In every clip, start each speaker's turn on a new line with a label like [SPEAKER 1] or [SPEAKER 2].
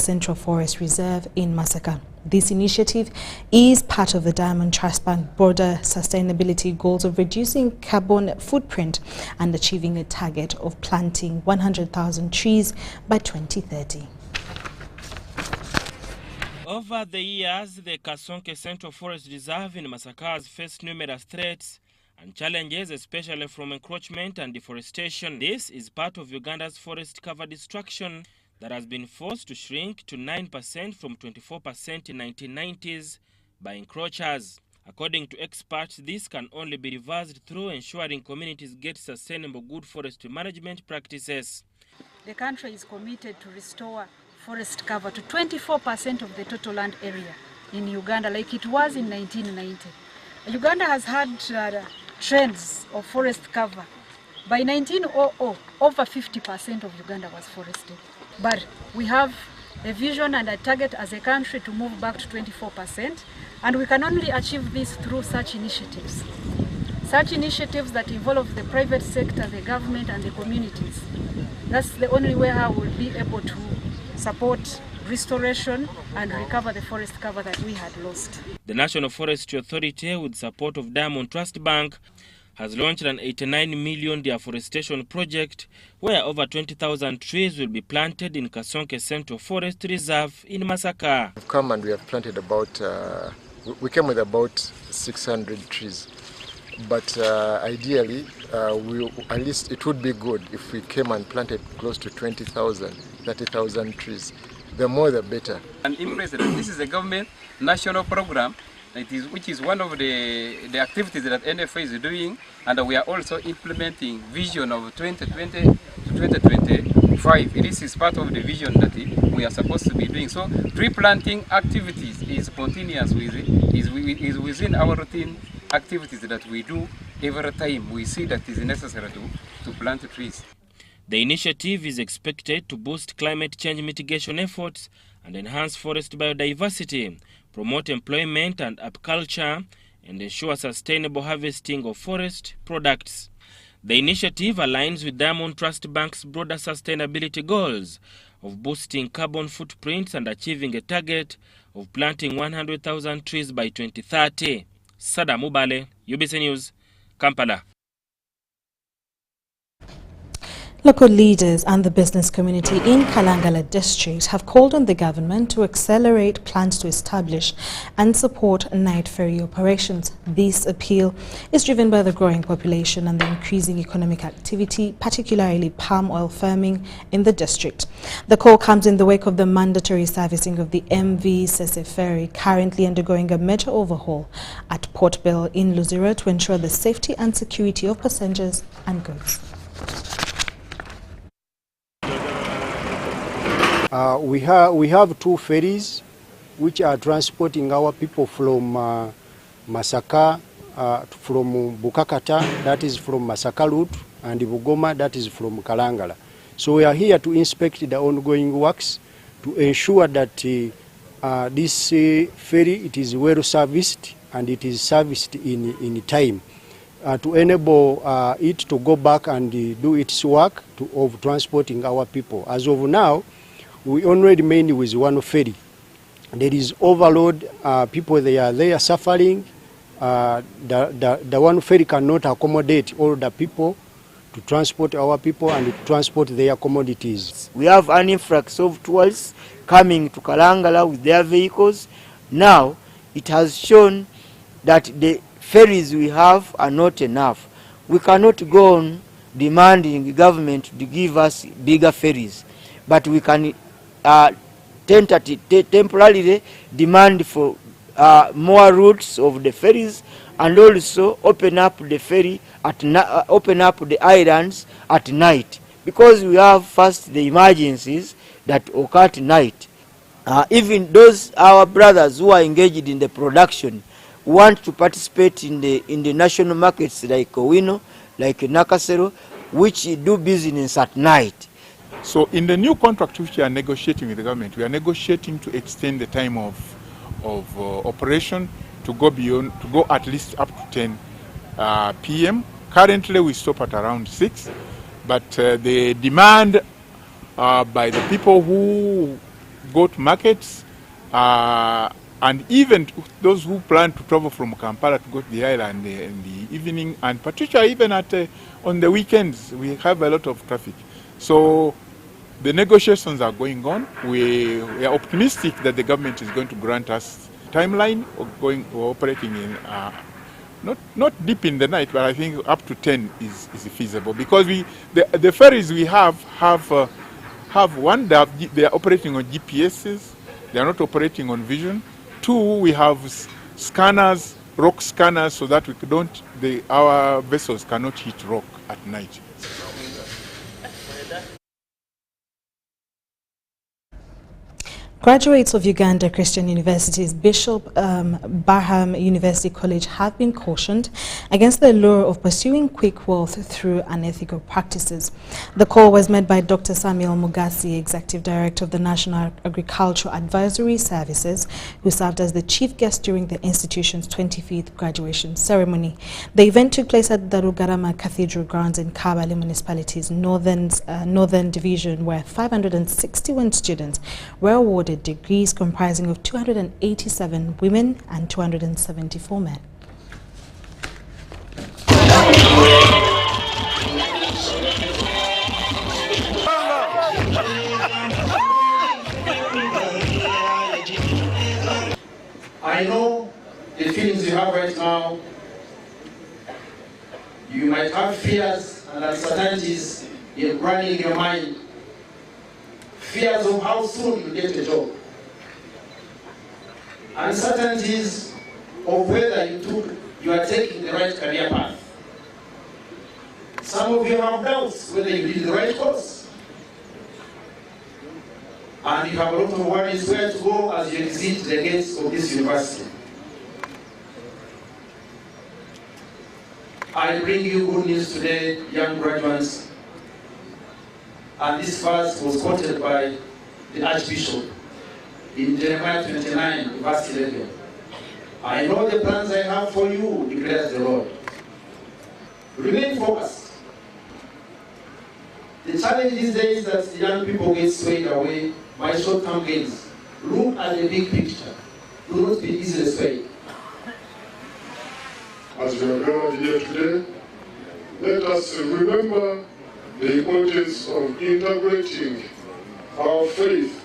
[SPEAKER 1] Central Forest Reserve in Masaka. This initiative is part of the Diamond Trust Bank broader sustainability goals of reducing carbon footprint and achieving a target of planting 100,000 trees by 2030.
[SPEAKER 2] Over the years, the Kasonke Central Forest Reserve in Masaka has faced numerous threats and challenges, especially from encroachment and deforestation. This is part of Uganda's forest cover destruction that has been forced to shrink to 9% from 24% in 1990s by encroachers. According to experts, this can only be reversed through ensuring communities get sustainable good forestry management practices.
[SPEAKER 3] The country is committed to restore forest cover to 24% of the total land area in Uganda, like it was in 1990. Uganda has had trends of forest cover. By 1900, over 50% of Uganda was forested. But we have a vision and a target as a country to move back to 24%, and we can only achieve this through such initiatives. Such initiatives that involve the private sector, the government, and the communities. That's the only way how we'll be able to support restoration and recover the forest cover that we had lost.
[SPEAKER 2] The National Forestry Authority, with support of Diamond Trust Bank, has launched an 89 million deforestation project where over 20,000 trees will be planted in Kasonke Central Forest Reserve in Masaka.
[SPEAKER 4] We've come and we have planted about, we came with about 600 trees. But ideally, at least it would be good if we came and planted close to 20,000, 30,000 trees. The more the better.
[SPEAKER 5] And President, this is a government national program which is one of the activities that NFA is doing, and we are also implementing vision of 2020 to 2025. This is part of the vision that we are supposed to be doing. So tree planting activities is spontaneous with it, is within our routine activities that we do every time we see that it is necessary to plant trees.
[SPEAKER 2] The initiative is expected to boost climate change mitigation efforts and enhance forest biodiversity, promote employment and apiculture, and ensure sustainable harvesting of forest products. The initiative aligns with Diamond Trust Bank's broader sustainability goals of boosting carbon footprints and achieving a target of planting 100,000 trees by 2030. Sada Mubale, UBC News, Kampala.
[SPEAKER 1] Local leaders and the business community in Kalangala district have called on the government to accelerate plans to establish and support night ferry operations. This appeal is driven by the growing population and the increasing economic activity, particularly palm oil farming in the district. The call comes in the wake of the mandatory servicing of the MV Sese ferry, currently undergoing a major overhaul at Port Bell in Luzira to ensure the safety and security of passengers and goods.
[SPEAKER 6] We have two ferries which are transporting our people from Masaka, from Bukakata, that is from Masaka route, and Bugoma, that is from Kalangala. So we are here to inspect the ongoing works to ensure that this ferry, it is well serviced and it is serviced in time to enable it to go back and do its work of transporting our people. As of now, we only remain with one ferry. There is overload, people they are suffering. The one ferry cannot accommodate all the people to transport our people and to transport their commodities.
[SPEAKER 7] We have an influx of tourists coming to Kalangala with their vehicles. Now it has shown that the ferries we have are not enough. We cannot go on demanding the government to give us bigger ferries, but we can temporarily demand for more routes of the ferries, and also open up the ferry at open up the islands at night, because we have first the emergencies that occur at night. Even those our brothers who are engaged in the production want to participate in the national markets like Owino, like Nakasero, which do business at night.
[SPEAKER 8] So in the new contract which we are negotiating with the government, we are negotiating to extend the time of operation to go beyond, to go at least up to 10 p.m. Currently we stop at around 6, but the demand by the people who goat markets, and even those who plan to travel from Kampala to go to the island in the evening, and particularly even on the weekends, we have a lot of traffic. So the negotiations are going on. We are optimistic that the government is going to grant us a timeline of operating in not deep in the night, but I think up to 10 is feasible, because the ferries we have one, they are operating on GPSs. They are not operating on vision. 2, we have scanners, rock scanners, so that our vessels cannot hit rock at night.
[SPEAKER 1] Graduates of Uganda Christian University's Bishop Barham University College have been cautioned against the lure of pursuing quick wealth through unethical practices. The call was made by Dr. Samuel Mugasi, Executive Director of the National Agricultural Advisory Services, who served as the chief guest during the institution's 25th graduation ceremony. The event took place at the Rugarama Cathedral grounds in Kabale Municipality's northern division, where 561 students were awarded degrees comprising of 287 women and 274 men.
[SPEAKER 9] I know the feelings you have right now. You might have fears and uncertainties running in your mind. Fears of how soon you get a job. Uncertainties of whether you are taking the right career path. Some of you have doubts whether you did the right course. And you have a lot of worries where to go as you exit the gates of this university. I bring you good news today, young graduates. And this verse was quoted by the Archbishop in Jeremiah 29, verse 11. I know the plans I have for you, declares the Lord. Remain focused. The challenge these days is that the young people get swayed away by short-term gains. Look at the big picture. Do not be easily swayed.
[SPEAKER 10] As we are gathered here today, let us remember the importance of integrating our faith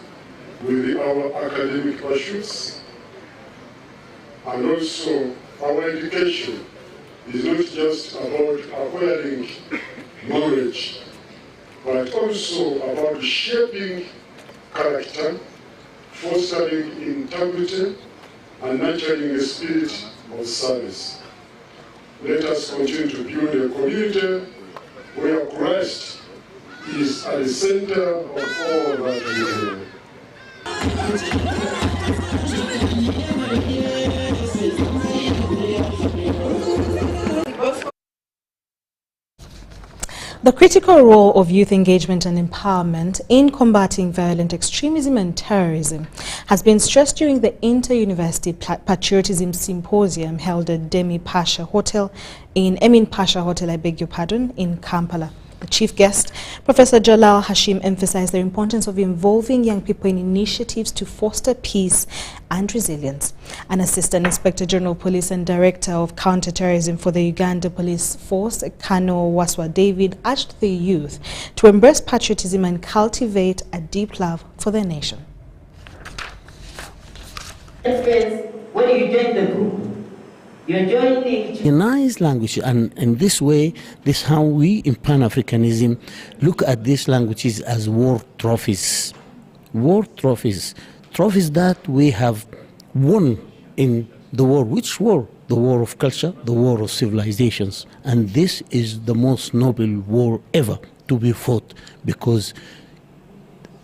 [SPEAKER 10] with our academic pursuits, and also our education is not just about acquiring knowledge, but also about shaping character, fostering integrity, and nurturing a spirit of service. Let us continue to build a community where Christ is at the center of all that we do.
[SPEAKER 1] The critical role of youth engagement and empowerment in combating violent extremism and terrorism has been stressed during the Inter-University Patriotism Symposium held at Emin Pasha Hotel, in Kampala. The chief guest, Professor Jalal Hashim, emphasized the importance of involving young people in initiatives to foster peace and resilience. An Assistant Inspector General Police and Director of Counterterrorism for the Uganda Police Force, Kano Waswa David, urged the youth to embrace patriotism and cultivate a deep love for their nation.
[SPEAKER 11] When you join the group, you're joining
[SPEAKER 12] a nice language, and in this way, this is how we in Pan-Africanism look at these languages as war trophies. War trophies. Trophies that we have won in the war. Which war? The war of culture, the war of civilizations. And this is the most noble war ever to be fought, because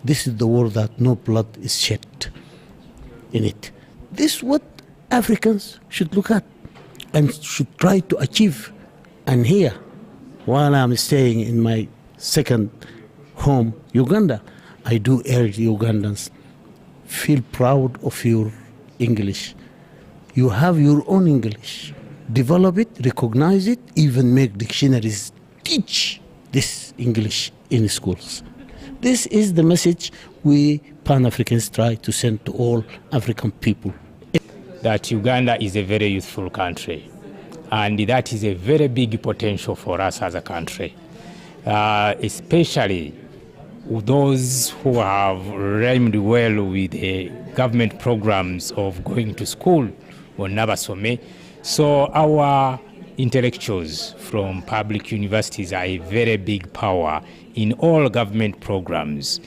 [SPEAKER 12] this is the war that no blood is shed in it. This is what Africans should look at and should try to achieve. And here, while I'm staying in my second home, Uganda, I do urge Ugandans, feel proud of your English. You have your own English. Develop it, recognize it, even make dictionaries teach this English in schools. this is the message we Pan-Africans try to send to all African people.
[SPEAKER 13] That Uganda is a very youthful country, and that is a very big potential for us as a country, especially those who have rhymed well with the government programs of going to school or Nabasome. So our intellectuals from public universities are a very big power in all government programs,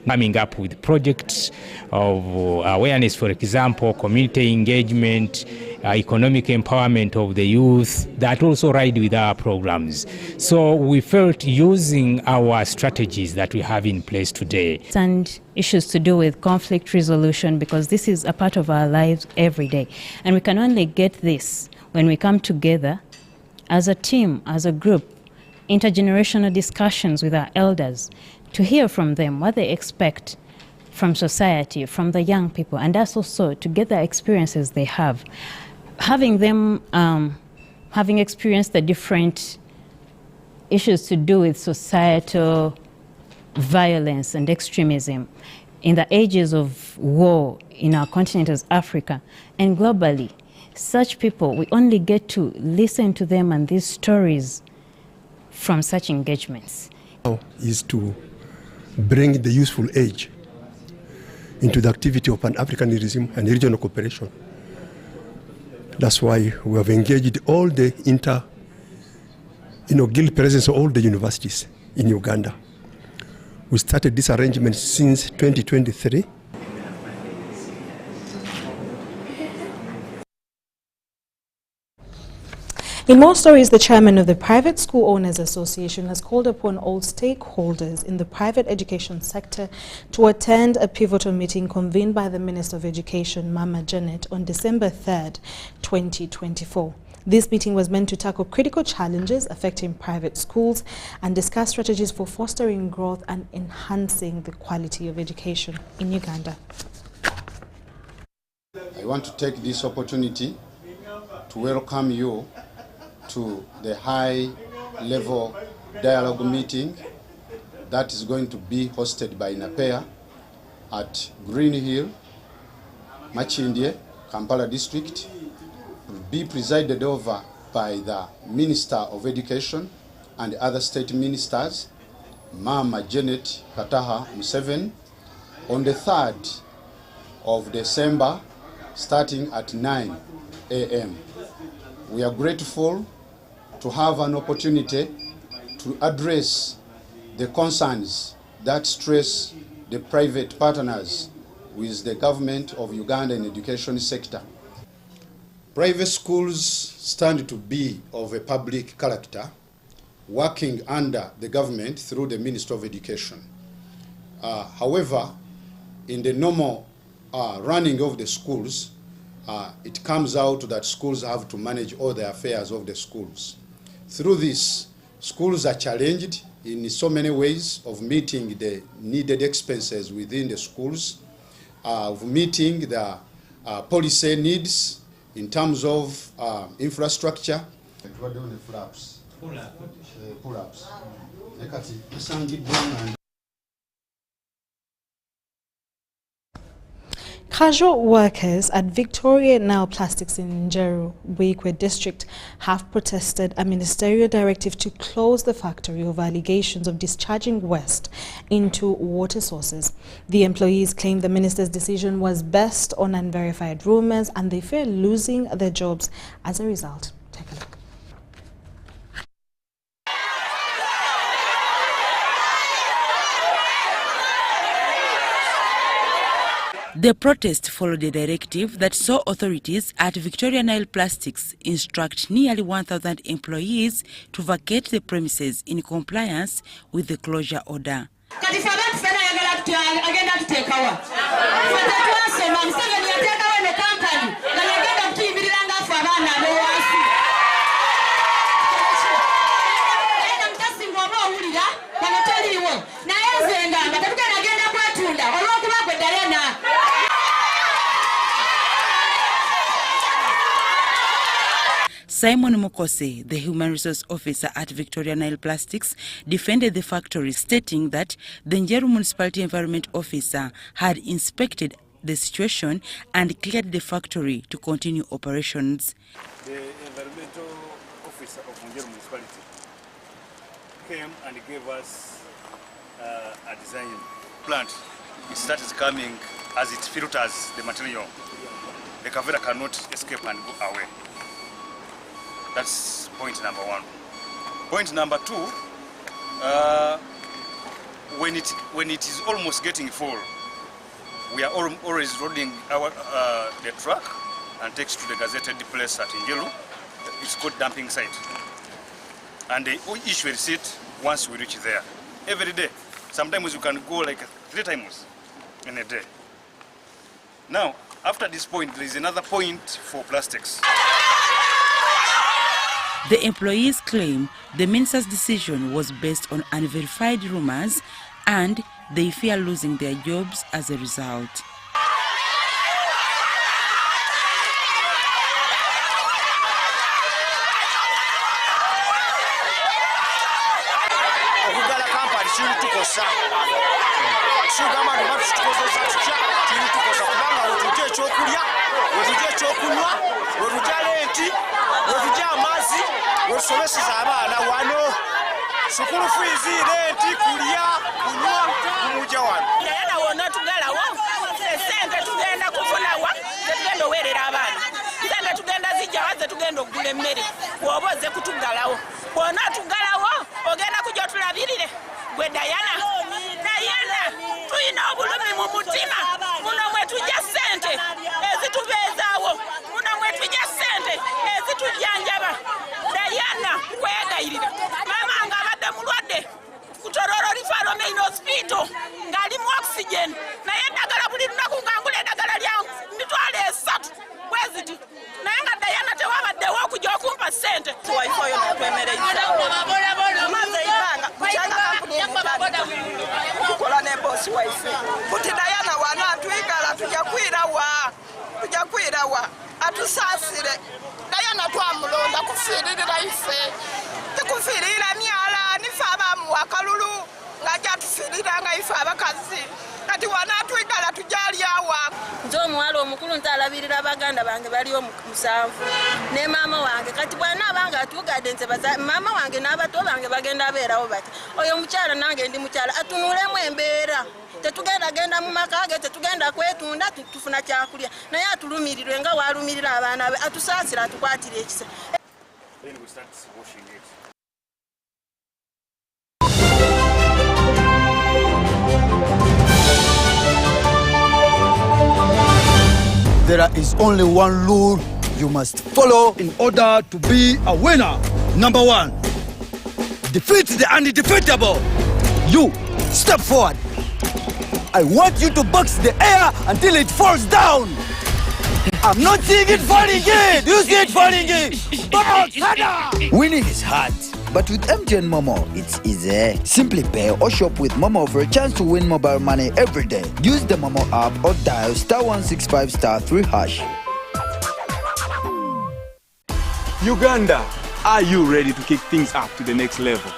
[SPEAKER 13] coming up with projects of awareness, for example, community engagement, economic empowerment of the youth that also ride with our programs. So we felt using our strategies that we have in place today.
[SPEAKER 14] And issues to do with conflict resolution, because this is a part of our lives every day. And we can only get this when we come together as a team, as a group, intergenerational discussions with our elders, to hear from them what they expect from society, from the young people, and us also to get the experiences they have. Having them, having experienced the different issues to do with societal violence and extremism in the ages of war in our continent as Africa and globally, such people, we only get to listen to them and these stories from such engagements.
[SPEAKER 15] Is to bring the useful age into the activity of Pan-Africanism and regional cooperation. That's why we have engaged all the guild presence of all the universities in Uganda. We started this arrangement since 2023.
[SPEAKER 1] In more stories, the chairman of the Private School Owners Association has called upon all stakeholders in the private education sector to attend a pivotal meeting convened by the Minister of Education, Mama Janet, on December 3rd, 2024. This meeting was meant to tackle critical challenges affecting private schools and discuss strategies for fostering growth and enhancing the quality of education in Uganda.
[SPEAKER 16] I want to take this opportunity to welcome you to the high-level dialogue meeting that is going to be hosted by NAPEA at Green Hill, Machindye, Kampala district, will be presided over by the Minister of Education and other state ministers, Mama Janet Kataha Museveni, on the 3rd of December, starting at 9 a.m. We are grateful to have an opportunity to address the concerns that stress the private partners with the government of Uganda in the education sector. Private schools stand to be of a public character, working under the government through the Minister of Education. However, in the normal running of the schools, it comes out that schools have to manage all the affairs of the schools. Through this, schools are challenged in so many ways of meeting the needed expenses within the schools, of meeting the policy needs in terms of infrastructure. Pull-ups.
[SPEAKER 1] Casual workers at Victoria Nile Plastics in Njeru, Buikwe district, have protested a ministerial directive to close the factory over allegations of discharging waste into water sources. The employees claim the minister's decision was based on unverified rumors and they fear losing their jobs as a result. Take a look.
[SPEAKER 17] The protest followed a directive that saw authorities at Victoria Nile Plastics instruct nearly 1,000 employees to vacate the premises in compliance with the closure order. Simon Mukose, the Human Resource Officer at Victoria Nile Plastics, defended the factory, stating that the Njeru Municipality Environment Officer had inspected the situation and cleared the factory to continue operations.
[SPEAKER 18] The environmental officer of Njeru Municipality came and gave us a design plant. It started coming as it filters the material. The Kavera cannot escape and go away. That's point number one. Point number two, when it is almost getting full, we are always loading the truck and takes to the gazetted place at Njeru. It's called dumping site. And they issue a receipt once we reach there. Every day. Sometimes you can go like 3 times in a day. Now, after this point, there is another point for plastics.
[SPEAKER 17] The employees claim the minister's decision was based on unverified rumors and they fear losing their jobs as a result.
[SPEAKER 19] Mama wange n'abato bange bagenda beerawo bati oyo mukyala nange ndi mukyala atunulemu embeera tetugenda genda mu maka ge tetugenda kwetunda tufuna kyakulya naye atulumirirwe nga walumirira abaana be atusaasira atukwatira ekisa.
[SPEAKER 20] There is only one rule you must follow in order to be a winner. Number 1, defeat the undefeatable. You, step forward. I want you to box the air until it falls down. I'm not seeing it falling in. You see it falling in. Box, harder. Winning is hard, but with MTN Momo, it's easy. Simply pay or shop with Momo for a chance to win mobile money every day. Use the Momo app or dial *165*3#.
[SPEAKER 21] Uganda, are you ready to kick things up to the next level?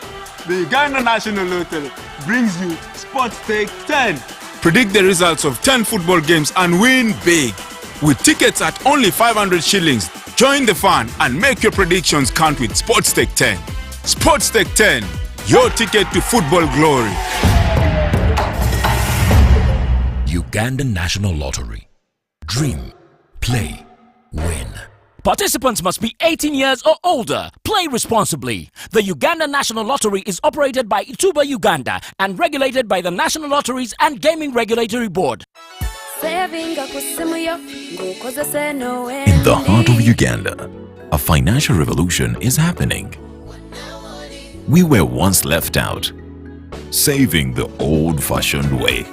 [SPEAKER 21] The Uganda National Lottery brings you Sports Stake 10.
[SPEAKER 8] Predict the results of 10 football games and win big. With tickets at only 500 shillings, join the fun and make your predictions count with Sports Stake 10. Sports Stake 10, your ticket to football glory.
[SPEAKER 22] Uganda National Lottery. Dream, play, win.
[SPEAKER 23] Participants must be 18 years or older. Play responsibly. The Uganda National Lottery is operated by Ituba Uganda and regulated by the National Lotteries and Gaming Regulatory Board.
[SPEAKER 22] In the heart of Uganda, a financial revolution is happening. We were once left out, saving the old-fashioned way,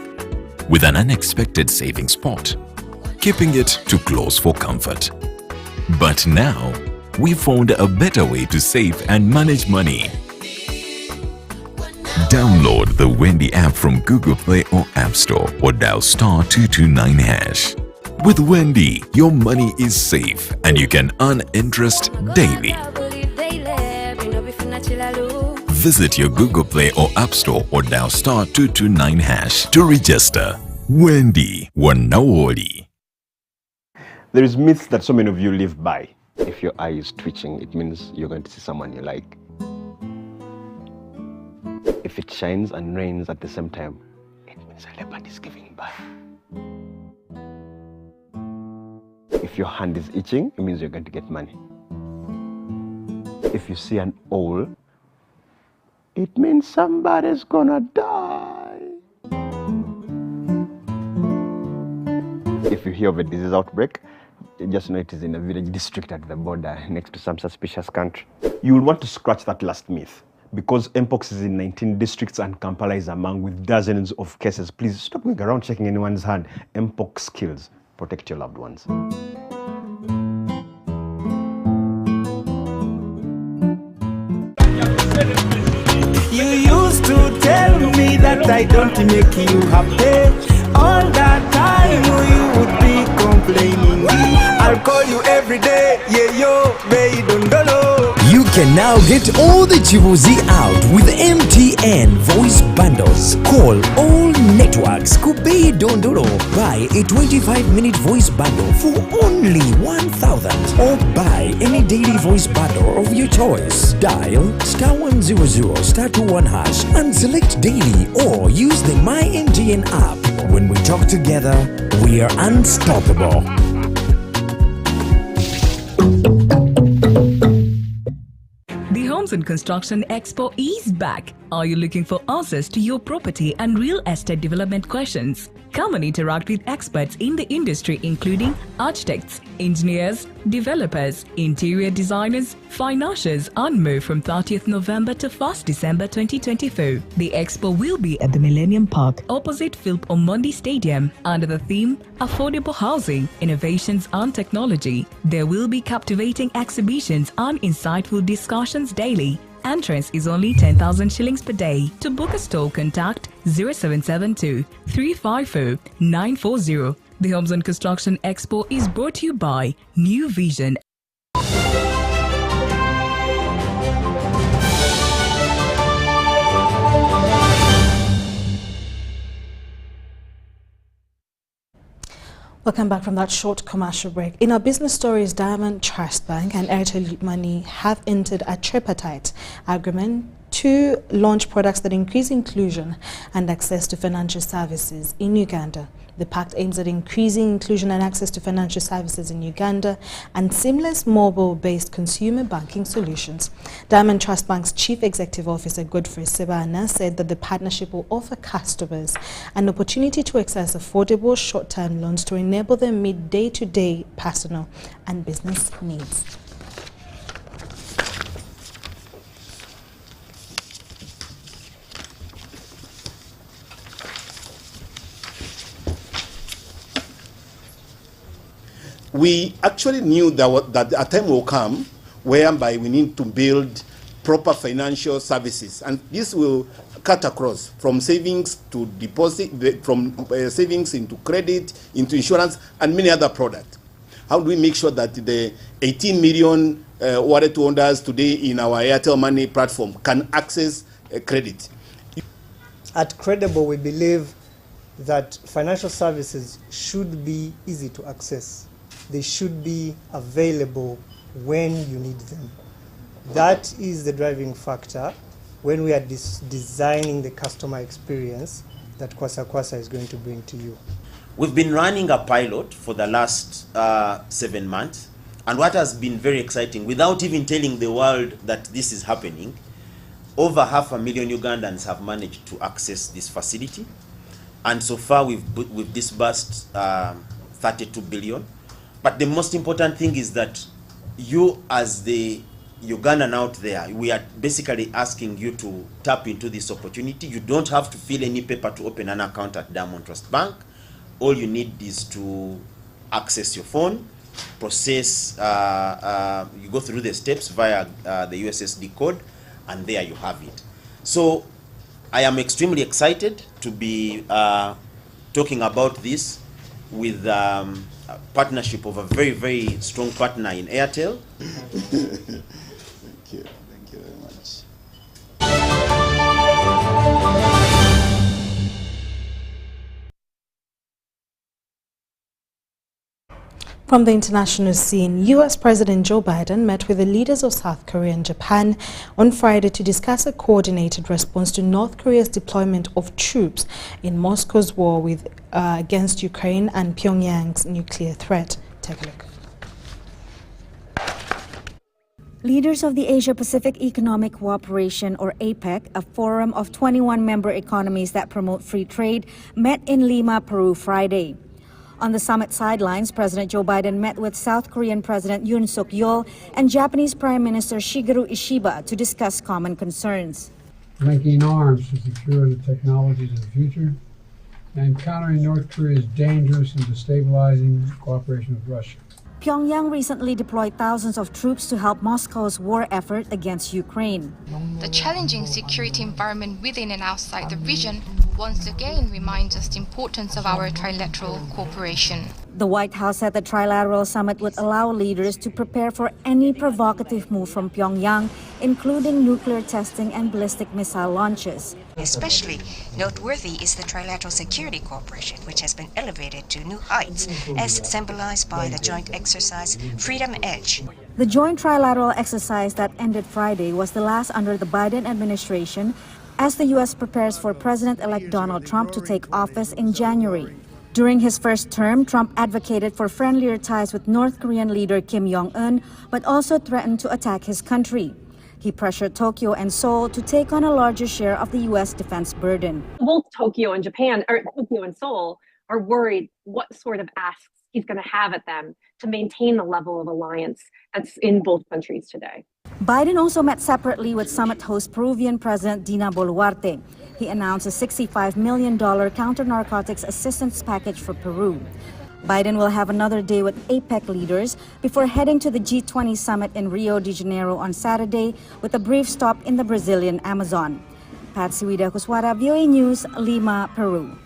[SPEAKER 22] with an unexpected saving spot, keeping it too close for comfort. But now, we found a better way to save and manage money. Download the Wendy app from Google Play or App Store or dial *229#. With Wendy, your money is safe and you can earn interest daily. Visit your Google Play or App Store or dial *229# to register. Wendy, Wanawoli.
[SPEAKER 3] There is myths that so many of you live by. If your eye is twitching, it means you're going to see someone you like. If it shines and rains at the same time, it means a leopard is giving birth. If your hand is itching, it means you're going to get money. If you see an owl, it means somebody's gonna die. If you hear of a disease outbreak, just know it is in a village district at the border next to some suspicious country. You will want to scratch that last myth. Because Mpox is in 19 districts and Kampala is among with dozens of cases, please stop going around checking anyone's hand. Mpox kills. Protect your loved ones.
[SPEAKER 4] You used to tell me that I don't make you happy. All that time you would be complaining. I'll call you every day, yeah yo, baby dondolo.
[SPEAKER 5] You can now get all the Chibuzi out with MTN voice bundles. Call all networks Kubei Dondolo. Buy a 25-minute voice bundle for only 1,000 or buy any daily voice bundle of your choice. Dial *100 *21# and select daily or use the My MTN app. When we talk together, we are unstoppable.
[SPEAKER 24] The Homes and Construction Expo is back. Are you looking for answers to your property and real estate development questions? Come and interact with experts in the industry including architects, engineers, developers, interior designers, financiers and more from 30th November to 1st December 2024. The expo will be at the Millennium Park opposite Philip Omondi Stadium under the theme Affordable Housing, Innovations and Technology. There will be captivating exhibitions and insightful discussions daily. Entrance is only 10,000 shillings per day. To book a stall, contact 0772 354 940. The Homes and Construction Expo is brought to you by New Vision.
[SPEAKER 1] Welcome back from that short commercial break. In our business stories, Diamond Trust Bank and Airtel Money have entered a tripartite agreement to launch products that increase inclusion and access to financial services in Uganda. The pact aims at increasing inclusion and access to financial services in Uganda and seamless mobile-based consumer banking solutions. Diamond Trust Bank's Chief Executive Officer Godfrey Sebana said that the partnership will offer customers an opportunity to access affordable short-term loans to enable them meet day-to-day personal and business needs.
[SPEAKER 25] We actually knew that a time will come whereby we need to build proper financial services, and this will cut across from savings to deposit, from savings into credit, into insurance, and many other products. How do we make sure that the 18 million wallet holders today in our Airtel Money platform can access credit?
[SPEAKER 26] At Credible, we believe that financial services should be easy to access. They should be available when you need them. That is the driving factor when we are designing the customer experience that Kwasa Kwasa is going to bring to you.
[SPEAKER 27] We've been running a pilot for the last 7 months, and what has been very exciting, without even telling the world that this is happening, over 500,000 Ugandans have managed to access this facility, and so far we've disbursed 32 billion. But the most important thing is that you, as the Ugandan out there, we are basically asking you to tap into this opportunity. You don't have to fill any paper to open an account at Diamond Trust Bank. All you need is to access your phone, process, you go through the steps via the USSD code, and there you have it. So I am extremely excited to be talking about this. with a partnership of a very, very strong partner in Airtel.
[SPEAKER 16] Thank you. Thank you very much.
[SPEAKER 1] From the international scene, U.S. President Joe Biden met with the leaders of South Korea and Japan on Friday to discuss a coordinated response to North Korea's deployment of troops in Moscow's war against Ukraine and Pyongyang's nuclear threat. Take a look.
[SPEAKER 2] Leaders of the Asia-Pacific Economic Cooperation, or APEC, a forum of 21 member economies that promote free trade, met in Lima, Peru, Friday. On the summit sidelines, President Joe Biden met with South Korean President Yoon Suk-yeol and Japanese Prime Minister Shigeru Ishiba to discuss common concerns.
[SPEAKER 6] Linking arms to secure the technologies of the future and countering North Korea's dangerous and destabilizing cooperation with Russia.
[SPEAKER 2] Pyongyang recently deployed thousands of troops to help Moscow's war effort against Ukraine.
[SPEAKER 7] The challenging security environment within and outside the region once again reminds us the importance of our trilateral cooperation.
[SPEAKER 2] The White House said the trilateral summit would allow leaders to prepare for any provocative move from Pyongyang, including nuclear testing and ballistic missile launches.
[SPEAKER 9] Especially noteworthy is the trilateral security cooperation, which has been elevated to new heights, as symbolized by the joint exercise Freedom Edge.
[SPEAKER 2] The joint trilateral exercise that ended Friday was the last under the Biden administration, as the U.S. prepares for President-elect Donald Trump to take office in January. During his first term, Trump advocated for friendlier ties with North Korean leader Kim Jong-un, but also threatened to attack his country. He pressured Tokyo and Seoul to take on a larger share of the U.S. defense burden.
[SPEAKER 10] Both Tokyo and Tokyo and Seoul are worried what sort of asks he's going to have at them to maintain the level of alliance that's in both countries today.
[SPEAKER 2] Biden also met separately with summit host Peruvian President Dina Boluarte. He announced a $65 million counter-narcotics assistance package for Peru. Biden will have another day with APEC leaders before heading to the G20 summit in Rio de Janeiro on Saturday with a brief stop in the Brazilian Amazon. Patsy Wida Kuswara, VOA News, Lima, Peru.